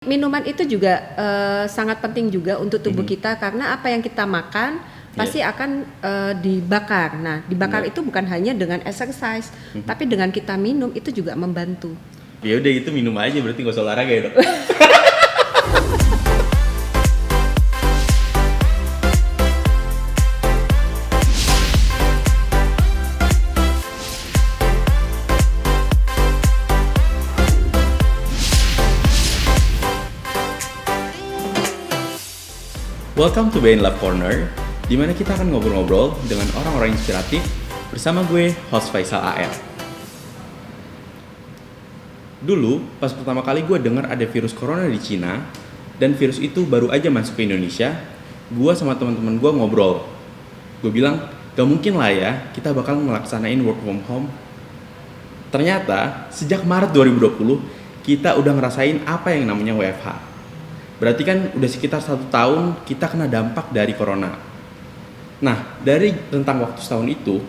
Minuman itu juga sangat penting juga untuk tubuh kita karena apa yang kita makan pasti akan dibakar. Nah, dibakar itu bukan hanya dengan exercise, tapi dengan kita minum itu juga membantu. Ya udah itu minum aja berarti nggak usah olahraga ya dok. Welcome to Bain Love Corner, di mana kita akan ngobrol-ngobrol dengan orang-orang inspiratif bersama gue, host Faisal AL. Dulu, pas pertama kali gue dengar ada virus corona di Cina, dan virus itu baru aja masuk ke Indonesia, gue sama teman-teman gue ngobrol. Gue bilang, gak mungkin lah ya, kita bakal ngelaksanain work from home. Ternyata, sejak Maret 2020, kita udah ngerasain apa yang namanya WFH. Berarti kan udah sekitar 1 tahun kita kena dampak dari corona. Nah, dari rentang waktu setahun itu,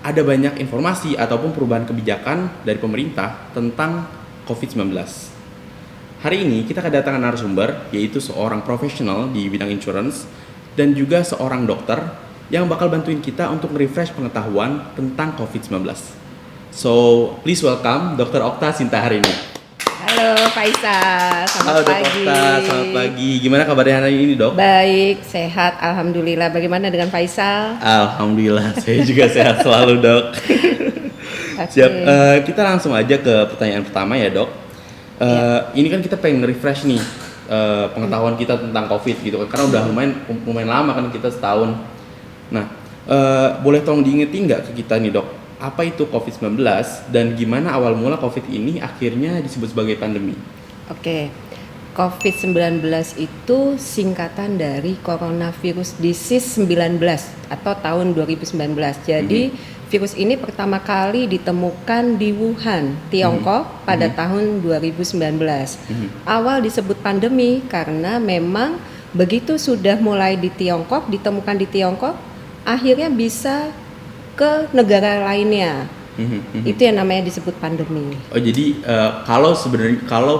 ada banyak informasi ataupun perubahan kebijakan dari pemerintah tentang COVID-19. Hari ini kita kedatangan narasumber, yaitu seorang profesional di bidang insurance dan juga seorang dokter yang bakal bantuin kita untuk refresh pengetahuan tentang COVID-19. So, please welcome Dr. Okta Sintaharini. Halo Faisal, selamat pagi. Halo Dok Okta, selamat pagi. Gimana kabarnya hari ini dok? Baik, sehat, alhamdulillah. Bagaimana dengan Faisal? Alhamdulillah, saya juga sehat selalu dok. Siap, kita langsung aja ke pertanyaan pertama ya dok. Ini kan kita pengen refresh nih pengetahuan kita tentang COVID gitu kan, karena udah lumayan lama kan kita setahun. Nah, boleh tolong diingetin nggak ke kita nih dok, apa itu COVID-19 dan gimana awal mula COVID ini akhirnya disebut sebagai pandemi? Oke, COVID-19 itu singkatan dari Coronavirus Disease 19 atau tahun 2019. Jadi virus ini pertama kali ditemukan di Wuhan, Tiongkok pada tahun 2019. Awal disebut pandemi karena memang begitu sudah mulai di Tiongkok, ditemukan di Tiongkok, akhirnya bisa ke negara lainnya. Itu yang namanya disebut pandemi. Oh jadi kalau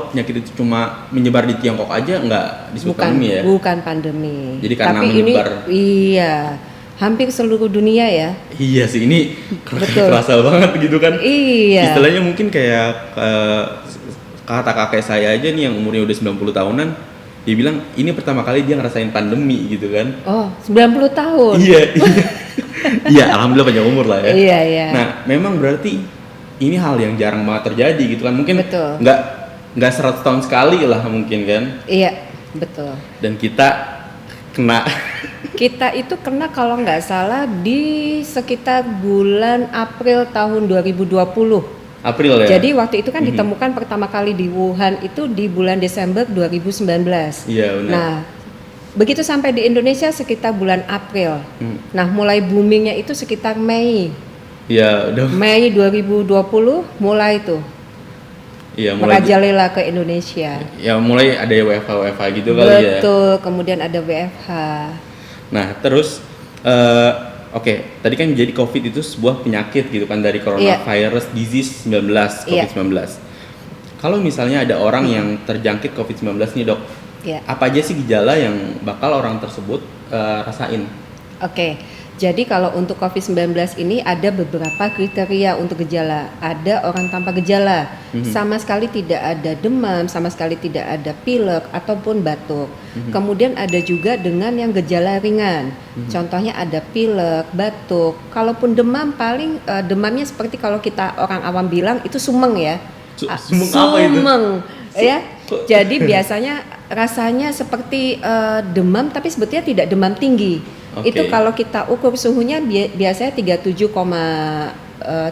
penyakit itu cuma menyebar di Tiongkok aja nggak disebut pandemi ya? Bukan pandemi. Jadi karena tapi menyebar. Iya, hampir seluruh dunia ya. Iya sih, ini Betul. kerasa banget gitu kan. Iya. Istilahnya mungkin kayak kata kakek saya aja nih yang umurnya udah 90 tahunan, dia bilang ini pertama kali dia ngerasain pandemi gitu kan. Oh, 90 tahun. Iya. Iya, alhamdulillah panjang umur lah ya. Iya, iya. Nah, memang berarti ini hal yang jarang banget terjadi gitu kan. Mungkin Betul. nggak 100 tahun sekali lah mungkin kan. Iya, betul. Dan kita kena. Kita itu kena kalau nggak salah di sekitar bulan April tahun 2020. April ya. Jadi waktu itu kan ditemukan pertama kali di Wuhan itu di bulan Desember 2019. Iya, benar. Nah, begitu sampai di Indonesia sekitar bulan April. Nah, mulai boomingnya itu sekitar Mei. Iya, udah. Mei 2020 mulai tuh Iya, mulai. merajalela ke Indonesia. Ya mulai ada WFH gitu kali ya. Betul, kemudian ada WFH. Nah, terus oke, tadi kan jadi COVID itu sebuah penyakit gitu kan dari coronavirus disease 19, COVID-19. Kalau misalnya ada orang yang terjangkit COVID-19 nih dok, apa aja sih gejala yang bakal orang tersebut rasain? Oke, jadi kalau untuk COVID-19 ini ada beberapa kriteria untuk gejala. Ada orang tanpa gejala, sama sekali tidak ada demam, sama sekali tidak ada pilek ataupun batuk. Kemudian ada juga dengan yang gejala ringan, contohnya ada pilek, batuk. Kalaupun demam paling demamnya seperti kalau kita orang awam bilang itu sumeng ya. Sumeng apa itu? Sumeng ya. Jadi biasanya rasanya seperti demam tapi sebetulnya tidak demam tinggi. Itu kalau kita ukur suhunya biasanya 37,5,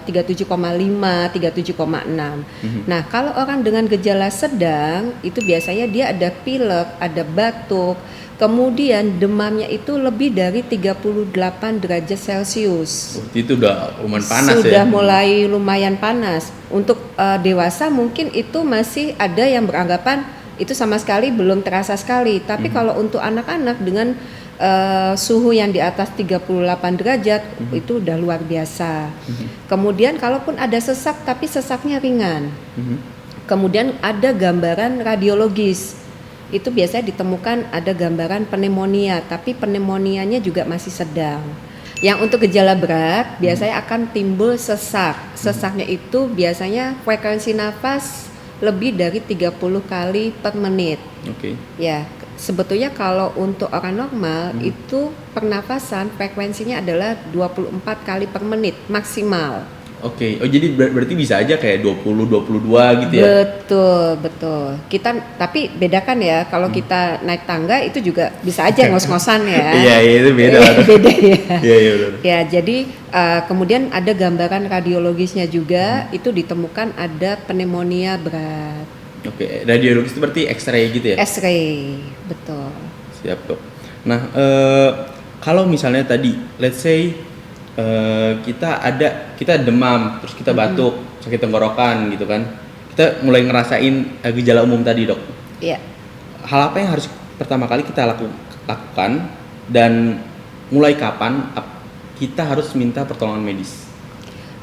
37,6. Nah, kalau orang dengan gejala sedang itu biasanya dia ada pilek, ada batuk, kemudian demamnya itu lebih dari 38 derajat Celcius. Itu udah lumayan panas ya? Sudah mulai lumayan panas. Untuk dewasa mungkin itu masih ada yang beranggapan itu sama sekali belum terasa sekali. Tapi kalau untuk anak-anak dengan suhu yang di atas 38 derajat itu udah luar biasa. Kemudian kalaupun ada sesak tapi sesaknya ringan. Kemudian ada gambaran radiologis. itu biasanya ditemukan ada gambaran pneumonia, tapi pneumonianya juga masih sedang. Yang untuk gejala berat biasanya akan timbul sesak. Sesaknya itu biasanya frekuensi nafas lebih dari 30 kali per menit. Oke. Ya, sebetulnya kalau untuk orang normal itu pernafasan frekuensinya adalah 24 kali per menit maksimal. Oke. Oh, jadi berarti bisa aja kayak 20 22 gitu ya. Betul. Kita tapi bedakan ya, kalau kita naik tangga itu juga bisa aja ngos-ngosan ya. Iya, itu beda. Beda ya. Iya, benar. Ya, jadi kemudian ada gambaran radiologisnya juga, itu ditemukan ada pneumonia berat. Oke, radiologis itu berarti X-ray gitu ya? X-ray, betul. Siap, Dok. Nah, kalau misalnya tadi let's say kita demam, terus kita batuk, sakit tenggorokan gitu kan. Kita mulai ngerasain gejala umum tadi, Dok. Iya. Hal apa yang harus pertama kali kita lakukan dan mulai kapan kita harus minta pertolongan medis?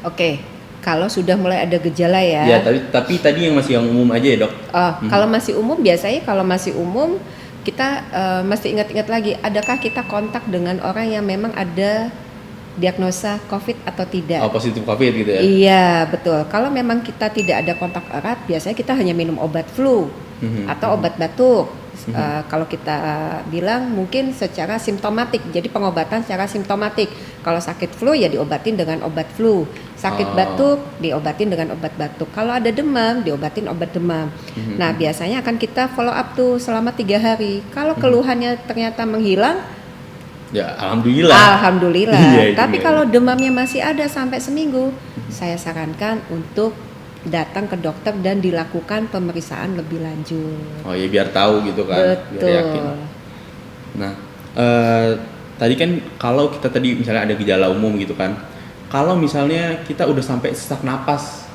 Oke. Kalau sudah mulai ada gejala ya. Ya, tapi tadi yang masih yang umum aja ya, Dok. Kalau masih umum, biasanya kalau masih umum kita mesti ingat-ingat lagi, adakah kita kontak dengan orang yang memang ada diagnosa COVID atau tidak? Oh, positif COVID gitu ya? Iya, betul. Kalau memang kita tidak ada kontak erat, biasanya kita hanya minum obat flu atau obat batuk. Kalau kita bilang mungkin secara simptomatik, jadi pengobatan secara simptomatik. Kalau sakit flu ya diobatin dengan obat flu, sakit batuk diobatin dengan obat batuk. Kalau ada demam diobatin obat demam. Nah, biasanya akan kita follow up tuh selama 3 hari. Kalau keluhannya ternyata menghilang, ya alhamdulillah. Alhamdulillah. Tapi kalau demamnya masih ada sampai seminggu, saya sarankan untuk datang ke dokter dan dilakukan pemeriksaan lebih lanjut. Oh ya, biar tahu gitu kan. Betul. Biar yakin. Nah, tadi kan kalau kita tadi misalnya ada gejala umum gitu kan, kalau misalnya kita udah sampai sesak napas,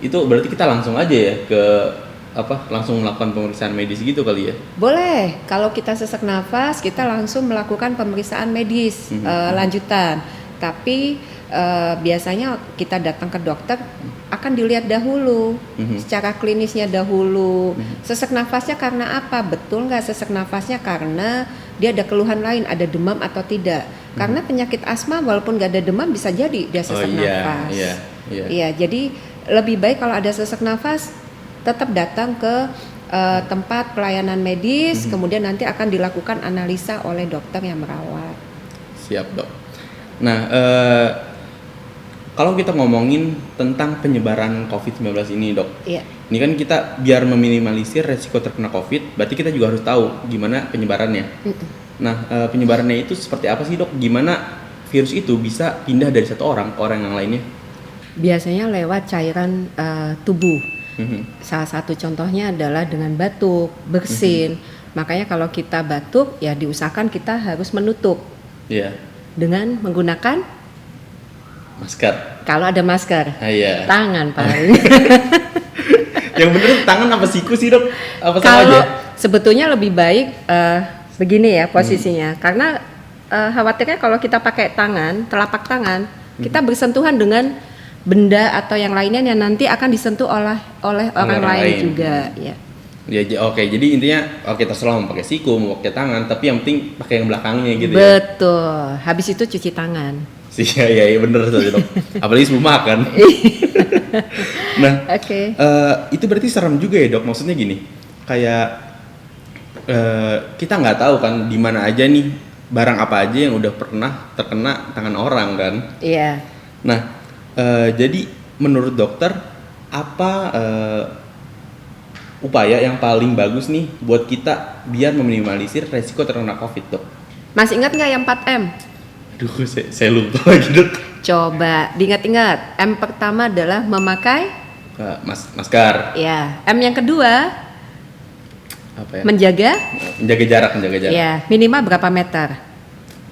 itu berarti kita langsung aja ya ke langsung melakukan pemeriksaan medis gitu kali ya? Boleh. Kalau kita sesak nafas, kita langsung melakukan pemeriksaan medis lanjutan. Tapi biasanya kita datang ke dokter akan dilihat dahulu secara klinisnya dahulu. Sesak nafasnya karena apa? Betul nggak sesak nafasnya karena dia ada keluhan lain, ada demam atau tidak? Karena penyakit asma walaupun nggak ada demam bisa jadi dia sesak nafas. Iya. Jadi lebih baik kalau ada sesak nafas tetap datang ke tempat pelayanan medis, kemudian nanti akan dilakukan analisa oleh dokter yang merawat. Siap, Dok. Nah, kalau kita ngomongin tentang penyebaran COVID-19 ini, Dok. Iya. Ini kan kita biar meminimalisir resiko terkena COVID, berarti kita juga harus tahu gimana penyebarannya. Nah, penyebarannya itu seperti apa sih, Dok? Gimana virus itu bisa pindah dari satu orang ke orang yang lainnya? Biasanya lewat cairan tubuh. Salah satu contohnya adalah dengan batuk, bersin. Makanya kalau kita batuk, ya diusahakan kita harus menutup. Iya. Dengan menggunakan masker. Kalau ada masker. Iya. Tangan paling. Yang bener tangan apa siku sih, Dok? Apa sama Kalau aja? sebetulnya lebih baik begini ya posisinya. Karena khawatirnya kalau kita pakai tangan, telapak tangan, kita bersentuhan dengan benda atau yang lainnya yang nanti akan disentuh oleh orang lain juga, ya. Ya, oke. Jadi intinya kita selalu mau pakai siku, mau pakai tangan, tapi yang penting pakai yang belakangnya gitu. Betul. Habis itu cuci tangan. Iya bener saja, Dok. Apalagi sebelum makan. Nah, itu berarti serem juga ya, Dok. Maksudnya gini, kayak kita nggak tahu kan di mana aja nih barang apa aja yang udah pernah terkena tangan orang kan. Iya. Nah, jadi menurut dokter apa upaya yang paling bagus nih buat kita biar meminimalisir resiko terkena COVID, Dok? Masih ingat nggak yang 4M? Aduh, saya lupa lagi, Dok. Coba diingat-ingat. M pertama adalah memakai masker. Ya. M yang kedua apa ya? menjaga jarak. Ya, minimal berapa meter?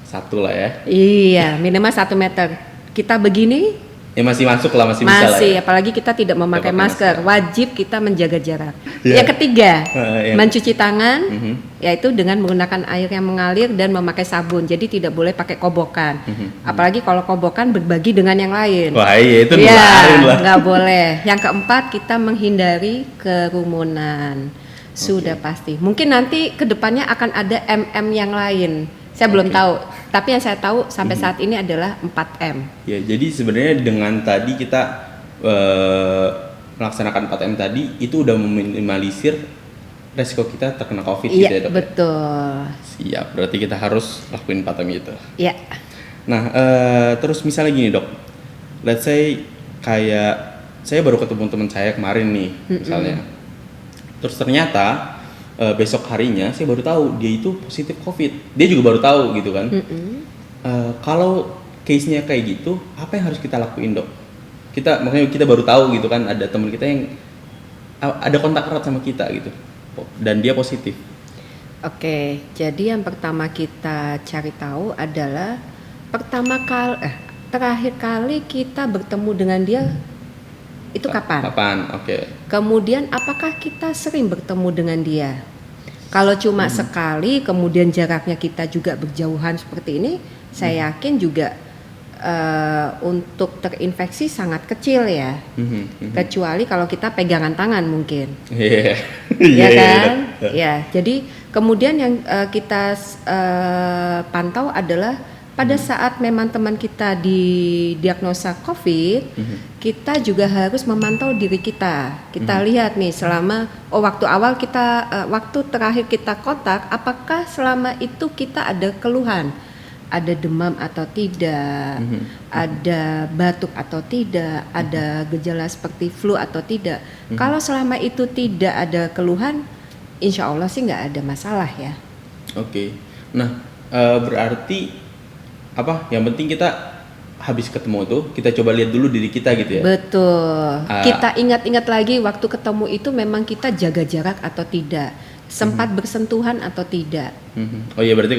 1 lah ya. Iya, minimal 1 meter. Kita begini Ya masih masuk lah, masih bisa lah ya. Apalagi kita tidak memakai masker. Wajib kita menjaga jarak. Yeah. Yang ketiga, yang mencuci tangan, yaitu dengan menggunakan air yang mengalir dan memakai sabun. Jadi tidak boleh pakai kobokan. Apalagi kalau kobokan berbagi dengan yang lain. Wah iya, itu nularin lah. Nggak boleh. Yang keempat, kita menghindari kerumunan. Sudah pasti. Mungkin nanti kedepannya akan ada MM yang lain. Saya belum tahu. Tapi yang saya tahu sampai saat ini adalah 4M. Ya, jadi sebenarnya dengan tadi kita melaksanakan 4M tadi itu udah meminimalisir resiko kita terkena COVID gitu ya, Dok? Betul. Siap, berarti kita harus lakuin 4M itu. Iya. Nah, terus misalnya gini, Dok. Let's say kayak saya baru ketemu teman saya kemarin nih, misalnya. Terus ternyata besok harinya saya baru tahu dia itu positif COVID. Dia juga baru tahu gitu kan. Kalau case-nya kayak gitu, apa yang harus kita lakuin, Dok? Makanya kita baru tahu gitu kan, ada teman kita yang ada kontak erat sama kita gitu, dan dia positif. Oke, jadi yang pertama kita cari tahu adalah terakhir kali kita bertemu dengan dia itu kapan? Oke. Kemudian apakah kita sering bertemu dengan dia? Kalau cuma sekali, kemudian jaraknya kita juga berjauhan seperti ini, saya yakin juga untuk terinfeksi sangat kecil ya. Kecuali kalau kita pegangan tangan mungkin. Ya kan? Ya, jadi kemudian yang kita pantau adalah pada saat memang teman kita didiagnosa COVID, kita juga harus memantau diri kita. Kita lihat nih selama waktu terakhir kita kontak, apakah selama itu kita ada keluhan, ada demam atau tidak, ada batuk atau tidak, ada gejala seperti flu atau tidak. Kalau selama itu tidak ada keluhan, insya Allah sih nggak ada masalah ya. Oke. Nah, berarti yang penting kita habis ketemu tuh kita coba lihat dulu diri kita gitu ya. Betul. Kita ingat-ingat lagi waktu ketemu itu memang kita jaga jarak atau tidak, sempat bersentuhan atau tidak. Oh iya, berarti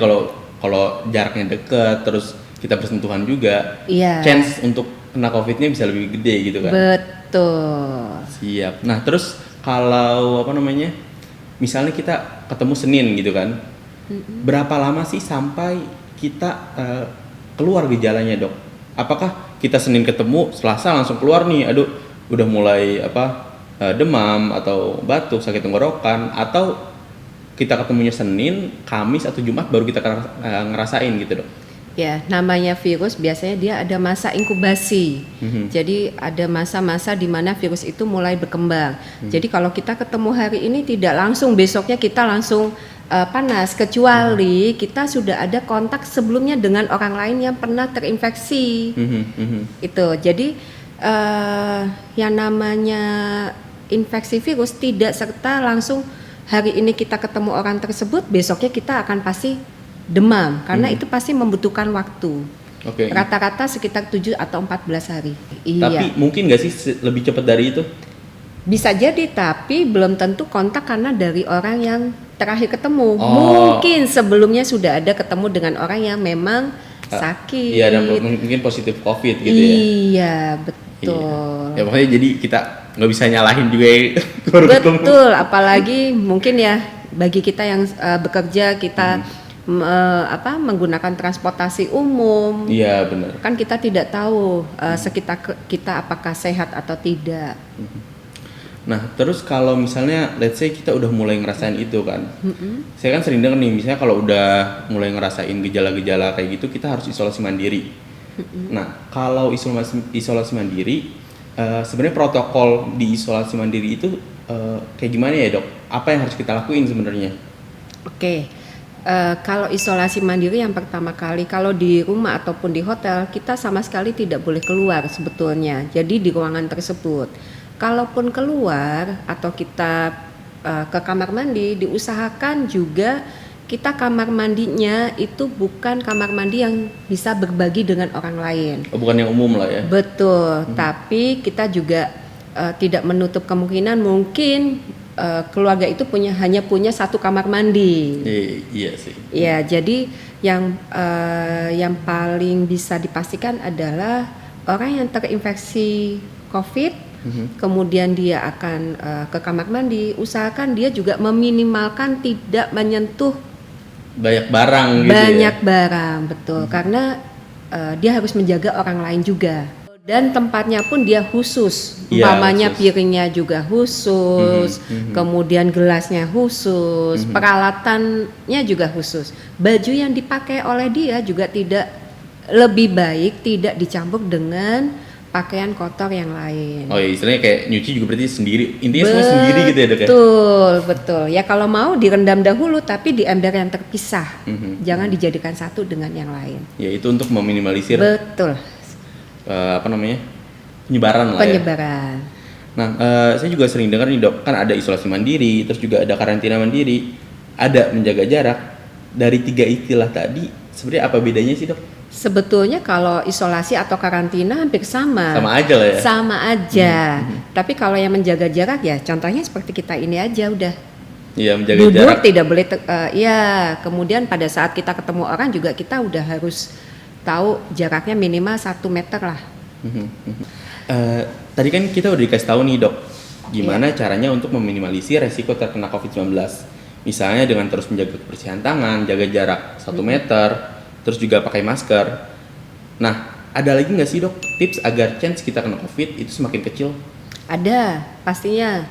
kalau jaraknya dekat terus kita bersentuhan juga, chance untuk kena COVID-nya bisa lebih gede gitu kan. Betul. Siap. Nah, terus kalau misalnya kita ketemu Senin gitu kan, berapa lama sih sampai kita keluar gejalanya, Dok? Apakah kita Senin ketemu, Selasa langsung keluar nih, udah mulai demam atau batuk, sakit tenggorokan, atau kita ketemunya Senin, Kamis atau Jumat baru kita ngerasain gitu, Dok? Ya, namanya virus biasanya dia ada masa inkubasi. Jadi ada masa-masa di mana virus itu mulai berkembang. Jadi kalau kita ketemu hari ini tidak langsung besoknya kita langsung panas, kecuali kita sudah ada kontak sebelumnya dengan orang lain yang pernah terinfeksi. Itu. Jadi yang namanya infeksi virus tidak serta langsung hari ini kita ketemu orang tersebut, besoknya kita akan pasti demam, karena itu pasti membutuhkan waktu. Rata-rata sekitar 7 atau 14 hari. Tapi mungkin nggak sih lebih cepat dari itu? Bisa jadi, tapi belum tentu kontak karena dari orang yang terakhir ketemu. Mungkin sebelumnya sudah ada ketemu dengan orang yang memang sakit. Iya, dan mungkin positif COVID gitu ya. Iya, betul. Ya pokoknya jadi kita nggak bisa nyalahin juga ya. Betul, apalagi mungkin ya bagi kita yang bekerja, kita menggunakan transportasi umum. Iya, benar. Kan kita tidak tahu sekitar kita apakah sehat atau tidak. Nah, terus kalau misalnya let's say kita udah mulai ngerasain itu kan. Saya kan sering dengar nih, misalnya kalau udah mulai ngerasain gejala-gejala kayak gitu, kita harus isolasi mandiri. Nah, kalau isolasi mandiri, sebenarnya protokol di isolasi mandiri itu kayak gimana ya, Dok? Apa yang harus kita lakuin sebenarnya? Oke. Kalau isolasi mandiri yang pertama kali, kalau di rumah ataupun di hotel, kita sama sekali tidak boleh keluar sebetulnya. Jadi di ruangan tersebut. Kalaupun keluar atau kita ke kamar mandi, diusahakan juga kita kamar mandinya itu bukan kamar mandi yang bisa berbagi dengan orang lain. Bukan yang umum lah ya. Betul, tapi kita juga tidak menutup kemungkinan mungkin keluarga itu hanya punya satu kamar mandi. Iya sih. Ya, jadi yang paling bisa dipastikan adalah orang yang terinfeksi COVID, kemudian dia akan ke kamar mandi, usahakan dia juga meminimalkan tidak menyentuh banyak barang gitu. Banyak barang, betul. Karena dia harus menjaga orang lain juga. Dan tempatnya pun dia khusus, Iya, umpamanya khusus. piringnya juga khusus, kemudian gelasnya khusus, peralatannya juga khusus. Baju yang dipakai oleh dia juga tidak lebih baik tidak dicampur dengan pakaian kotor yang lain. Oh ya, istilahnya kayak nyuci juga berarti sendiri, intinya semua sendiri gitu ya dok ya? Betul, betul. Ya kalau mau direndam dahulu tapi di ember yang terpisah, jangan dijadikan satu dengan yang lain. Ya itu untuk meminimalisir Betul, penyebaran lah ya. penyebaran. Nah, saya juga sering dengar nih dok, kan ada isolasi mandiri, terus juga ada karantina mandiri, ada menjaga jarak. Dari 3 istilah tadi, sebenarnya apa bedanya sih dok? Sebetulnya kalau isolasi atau karantina hampir sama. Sama aja lah ya? Sama aja. Tapi kalau yang menjaga jarak ya contohnya seperti kita ini aja udah. Iya, menjaga Duduk jarak. tidak boleh kemudian pada saat kita ketemu orang juga kita udah harus tahu jaraknya minimal 1 meter lah. Tadi kan kita udah dikasih tahu nih dok, gimana caranya untuk meminimalisir resiko terkena COVID-19. Misalnya dengan terus menjaga kebersihan tangan, jaga jarak 1 meter, terus juga pakai masker. Nah, ada lagi nggak sih dok tips agar chance kita kena COVID itu semakin kecil? Ada, pastinya.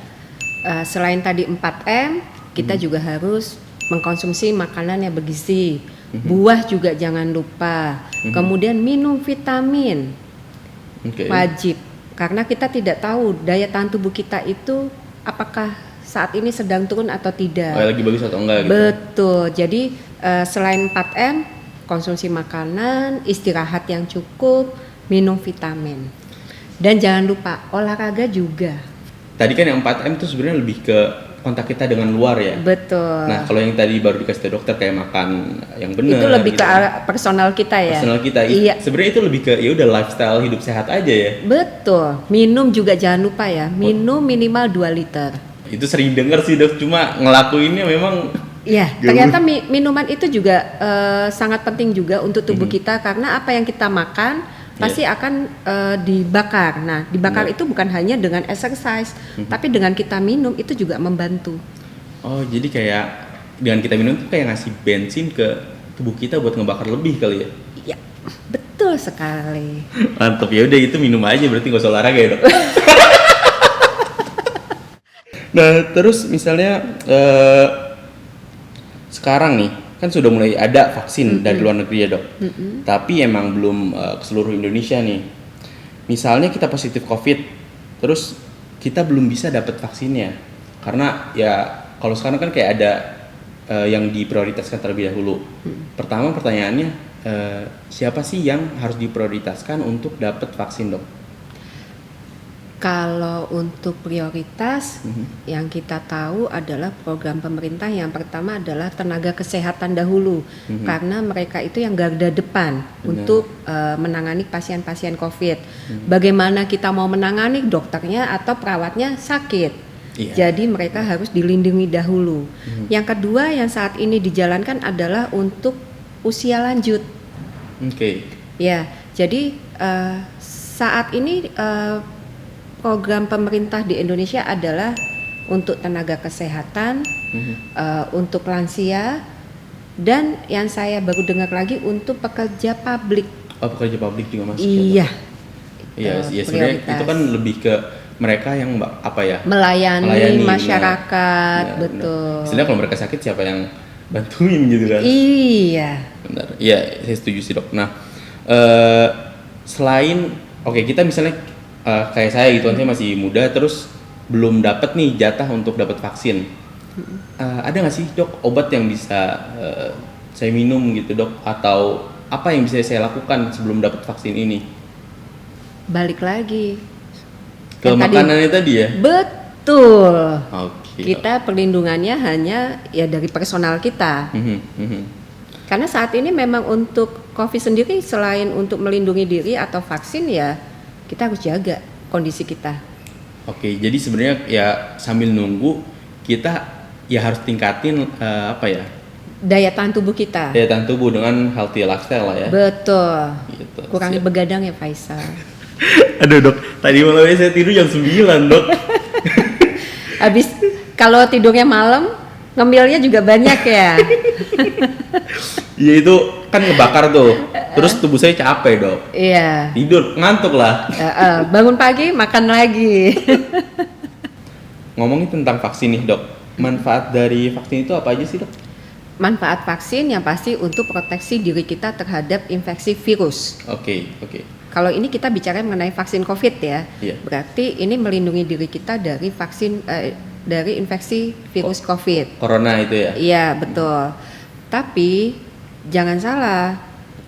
Selain tadi 4M, kita juga harus mengkonsumsi makanan yang bergizi. Buah juga jangan lupa. Kemudian minum vitamin. Oke. Wajib. Karena kita tidak tahu daya tahan tubuh kita itu apakah saat ini sedang turun atau tidak. Oh, lagi bagus atau enggak gitu? Betul. Jadi selain 4M, konsumsi makanan, istirahat yang cukup, minum vitamin. Dan jangan lupa olahraga juga. Tadi kan yang 4M itu sebenarnya lebih ke kontak kita dengan luar ya. Betul. Nah, kalau yang tadi baru dikasih tahu dokter kayak makan yang benar. Itu lebih gitu. ke arah personal kita ya. Personal kita. Iya. Sebenarnya itu lebih ke ya udah lifestyle hidup sehat aja ya. Betul. Minum juga jangan lupa ya. Minum minimal 2 liter. Itu sering denger sih dok, cuma ngelakuinnya memang Iya, ternyata minuman itu juga sangat penting juga untuk tubuh kita karena apa yang kita makan pasti akan dibakar. Nah, dibakar itu bukan hanya dengan exercise, tapi dengan kita minum itu juga membantu. Oh, jadi kayak dengan kita minum tuh kayak ngasih bensin ke tubuh kita buat ngebakar lebih kali ya. Iya, betul sekali. Mantap, ya udah itu minum aja berarti nggak usah olahraga ya dok. Nah, terus misalnya sekarang nih kan sudah mulai ada vaksin dari luar negeri ya dok. Tapi emang belum ke seluruh Indonesia nih. Misalnya kita positif COVID, terus kita belum bisa dapat vaksinnya karena ya kalau sekarang kan kayak ada yang diprioritaskan terlebih dahulu. Pertama pertanyaannya siapa sih yang harus diprioritaskan untuk dapat vaksin dok? Kalau untuk prioritas yang kita tahu adalah program pemerintah yang pertama adalah tenaga kesehatan dahulu karena mereka itu yang garda depan untuk menangani pasien-pasien COVID. Bagaimana kita mau menangani dokternya atau perawatnya sakit. Jadi mereka harus dilindungi dahulu. Yang kedua yang saat ini dijalankan adalah untuk usia lanjut. Ya, jadi saat ini program pemerintah di Indonesia adalah untuk tenaga kesehatan, untuk lansia, dan yang saya baru dengar lagi untuk pekerja publik. Oh, pekerja publik juga masuk. Iya. Iya, sebenarnya itu kan lebih ke mereka yang melayani masyarakat, betul. Istilahnya kalau mereka sakit siapa yang bantuin gitu kan? Iya. Benar. Iya, saya setuju sih dok. Nah, selain kita misalnya kayak saya gitu kan, saya masih muda terus belum dapat nih jatah untuk dapat vaksin. Ada nggak sih dok obat yang bisa saya minum gitu dok, atau apa yang bisa saya lakukan sebelum dapat vaksin ini? Balik lagi Ke makanannya tadi ya? Betul. Oke. Kita perlindungannya hanya ya dari personal kita. Karena saat ini memang untuk COVID sendiri selain untuk melindungi diri atau vaksin ya kita harus jaga kondisi kita. Oke, jadi sebenarnya ya sambil nunggu kita ya harus tingkatin daya tahan tubuh kita. Daya tahan tubuh dengan healthy lifestyle lah ya. Betul. Gitu. Kurangi begadang ya Faisal. Aduh dok, tadi malam saya tidur jam 9 dok. Habis kalau tidurnya malam, ngemilnya juga banyak ya. Iya itu kan ngebakar tuh. terus tubuh saya capek dok. Iya. Tidur, ngantuk lah. Bangun pagi makan lagi. Ngomongin tentang vaksin nih dok, manfaat dari vaksin itu apa aja sih dok? Manfaat vaksin yang pasti untuk proteksi diri kita terhadap infeksi virus. Oke. Kalau ini kita bicara mengenai vaksin COVID ya, Iya. berarti ini melindungi diri kita dari vaksin dari infeksi virus COVID. Corona itu ya? Iya betul. Tapi jangan salah,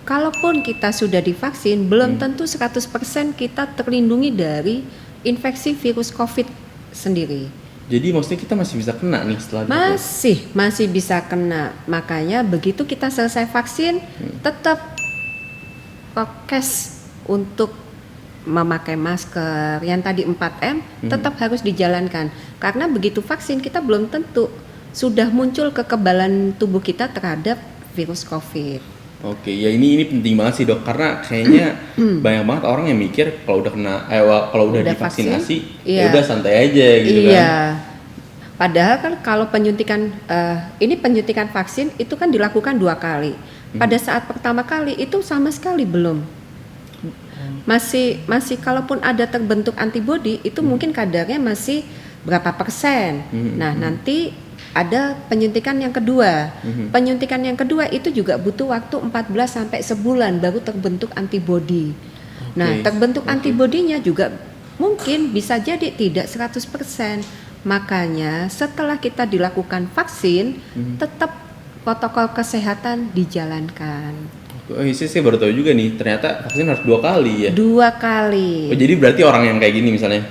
kalaupun kita sudah divaksin, belum tentu 100% kita terlindungi dari infeksi virus COVID sendiri. Jadi maksudnya kita masih bisa kena nih setelah itu? Masih bisa kena. Makanya begitu kita selesai vaksin, tetap prokes untuk memakai masker yang tadi 4M tetap harus dijalankan. Karena begitu vaksin kita belum tentu sudah muncul kekebalan tubuh kita terhadap virus COVID. Oke, ya ini penting banget sih dok, karena kayaknya banyak banget orang yang mikir kalau udah kena, kalau udah divaksinasi, ya udah santai aja gitu kan? Iya. Padahal kan kalau penyuntikan penyuntikan vaksin itu kan dilakukan 2 kali. Pada saat pertama kali itu sama sekali belum. Masih kalaupun ada terbentuk antibodi itu mungkin kadarnya masih berapa persen. Nah nanti ada penyuntikan yang kedua. Penyuntikan yang kedua itu juga butuh waktu 14 sampai sebulan baru terbentuk antibodi. Nah, terbentuk antibodinya juga mungkin bisa jadi tidak 100%. Makanya setelah kita dilakukan vaksin, tetap protokol kesehatan dijalankan. Saya baru tahu juga nih, ternyata vaksin harus 2 kali ya? 2 kali. Oh, jadi berarti orang yang kayak gini misalnya,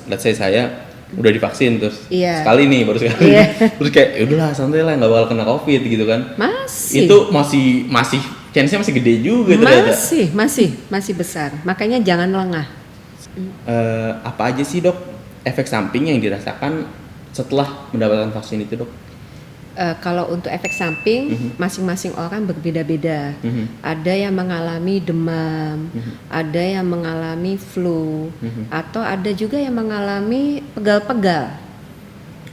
let's say saya udah divaksin terus sekali nih, baru sekali, terus kayak yaudahlah santai lah, nggak bakal kena COVID gitu kan? Itu masih chance-nya masih gede juga ternyata. Masih besar. Makanya jangan lengah. Apa aja sih dok efek samping yang dirasakan setelah mendapatkan vaksin itu dok? Kalau untuk efek samping masing-masing orang berbeda-beda. Ada yang mengalami demam, ada yang mengalami flu, atau ada juga yang mengalami pegal-pegal.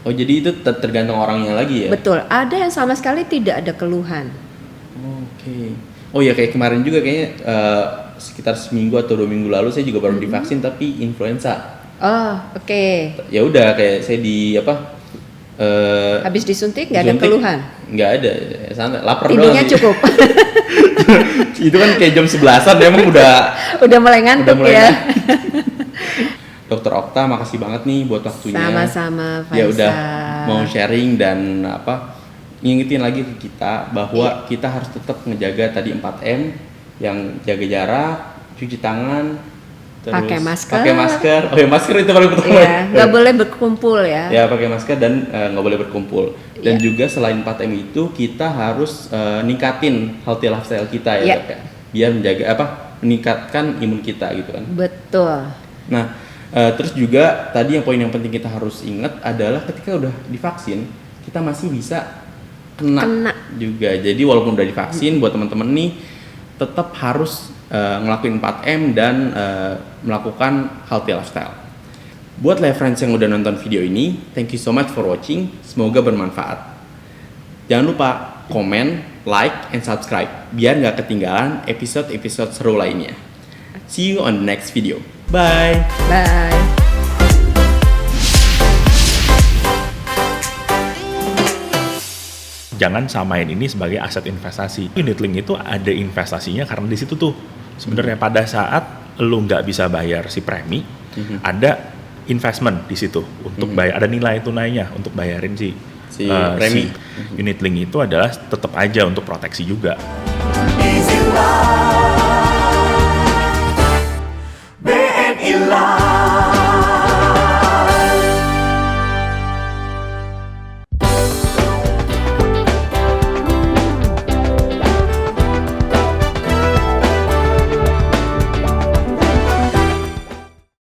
Oh jadi itu tergantung orangnya lagi ya? Betul, ada yang sama sekali tidak ada keluhan. Oke. Oh ya kayak kemarin juga kayaknya sekitar seminggu atau 2 minggu lalu saya juga baru divaksin tapi influenza. Oh oke. Ya udah kayak saya habis disuntik nggak ada keluhan? Nggak ada, santai, lapar doang. Tidurnya cukup. Itu kan kayak jam 11-an emang udah mulai ngantuk ya. Dokter Okta makasih banget nih buat waktunya. Sama-sama Faisal. Ya udah mau sharing dan ngingetin lagi ke kita bahwa kita harus tetap ngejaga tadi 4M yang jaga jarak, cuci tangan, terus pakai masker. Oh ya masker itu paling penting. Iya, nggak boleh berkumpul ya. Ya pakai masker dan nggak boleh berkumpul. Dan juga selain 4M itu kita harus ningkatin healthy lifestyle kita ya, dok, ya. Biar meningkatkan imun kita gitu kan. Betul. Nah terus juga tadi poin yang penting kita harus ingat adalah ketika udah divaksin kita masih bisa kena juga. Jadi walaupun udah divaksin buat teman-teman nih tetap harus ngelakuin 4M dan melakukan healthy lifestyle. Buat live friends yang udah nonton video ini, thank you so much for watching. Semoga bermanfaat. Jangan lupa komen, like, and subscribe biar nggak ketinggalan episode-episode seru lainnya. See you on the next video. Bye. Bye. Jangan samain ini sebagai aset investasi. Unit-link itu ada investasinya karena di situ tuh sebenarnya pada saat lu nggak bisa bayar si premi, ada investment di situ untuk bayar, ada nilai tunainya untuk bayarin si premi. Unit-link itu adalah tetap aja untuk proteksi juga.